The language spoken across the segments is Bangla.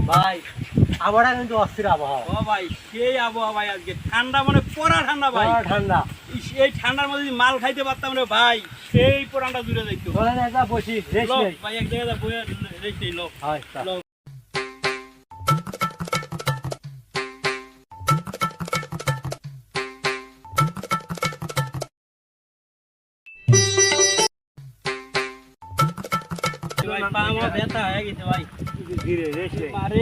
ভাই আবহাওয়া কিন্তু অস্থির আবহাওয়া। ও ভাই সেই আবহাওয়া ভাই, আজকে ঠান্ডা মানে পড়া ঠান্ডা ভাই, ঠান্ডা। এই ঠান্ডার মধ্যে যদি মাল খাইতে পারতাম রে ভাই, সেই পরানটা জুড়ে যাইতো। বসি রেস্ট লো নেই ভাই, এক জায়গায় বসে রেস্ট নেই। লো লো ভাই, পা আমার ব্যথা হয়ে গেছে ভাই। ধীরে রেস্ট নেই। আরে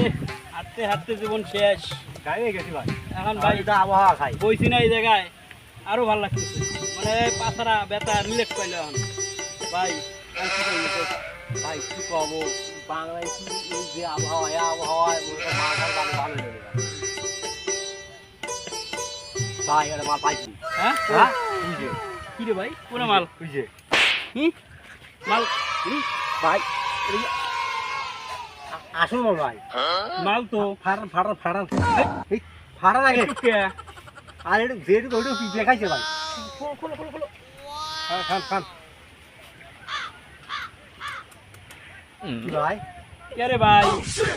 হাঁটতে হাঁটতে জীবন শেষ। গাড়ি গেছি ভাই, এখন ভাই এটা আবহাওয়া খাই। বইছি না এই জায়গায়, আরো ভালো লাগতেছে, মানে পাছাড়া ব্যথা রিল্যাক্স পাইলো এখন ভাই। আর কি করবো তো? ভাই কি কব, বাংলায় কি এই যে আবহাওয়া, এই আবহাওয়ায় মাথার ভালো ভালো লেগে যায়। ভাই এটা মাল পাইছি। হ্যাঁ হ্যাঁ বুঝে কি রে ভাই, কোন মাল? বুঝে মাল ভাই আসুন ভাই, মাল তো ফাড়ান ফাড়ান ফাড়ান ফাড়ান আগে। একটু কে? আর একটু যেটুকু ওইটুকু পিঁপড়ে খাইছে ভাই। খোলো খোলো খোলো। খান খান খান। কি ভাই কে রে ভাই?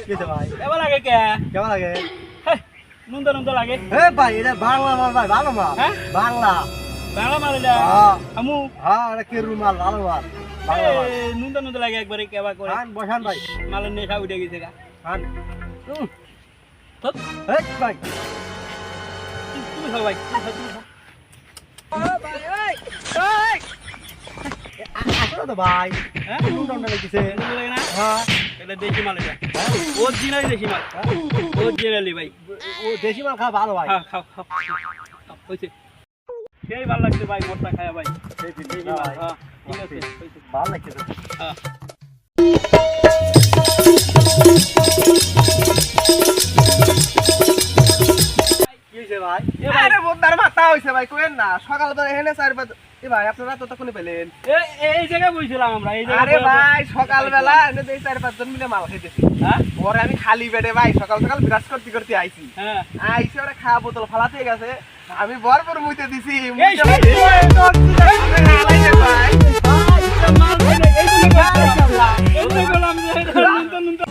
কেছে ভাই, এবার লাগে কে? কেমন লাগে? নুনদা নুনদা লাগে। এ ভাই এটা বাংলা মাল ভাই, ভালো মাল। হ্যাঁ? বাংলা। বাংলা মাল এটা? হ্যাঁ আমু হ্যাঁ, এটা কেরু মাল, ভালো মাল, বাংলা মাল। নুনদা নুনদা লাগে একবারে কেবা করে। খান বসান ভাই, মালের নেশা উঠে গেছে গা। খান। ধুৎ, এই ভাই তুমি খাও ভাই, তুমি খাও, তুমি খাও। আসলে তো ভাই হ্যাঁ? নুনটা লেগেছে। নুনদা লাগে না? হ্যাঁ এটা দেশি মাল এটা। অরিজিনাল দেশি মাল। অরিজিনালি ভাই। ও দেশি মাল খাওয়া ভালো ভাই। খাও খাও খাও খাও, হয়েছে। সেই ভালো লাগছে ভাই, মোটটা খায়া ভাই। দেশি মাল, ভাই, হ্যাঁ, ঠিক আছে, হয়েছে। ভালো লাগছে তো। হ্যাঁ। কি হয়েছে ভাই? এ ভাই, আরে বোদ্দার মাথা হইছে ভাই, কোয়েন না সকালবেলা এখানে চারবার। এ ভাই আপনারা তো তখনই পেলেন। এই জায়গায় বইছিলাম আমরা, এই জায়গায় আরে বইয়া- ভাই সকালবেলা এনে দেই 4-5 জন মিলে মাল খাইতেছি। হ্যাঁ? পরে আমি খালি পেটে ভাই সকাল সকাল বিরাজ করতে করতে আইছি। হ্যাঁ। আইসি ওরা খাওয়া বোতল ফালাতে গেছে, আমি বরবর মুইতে দিছি। এই মুইতে শোন, দিছি, এই হালাইছে ভাই। মাল খাইলে এই জন্য বললাম, এই জন্য বললাম যে নুনটা নুনটা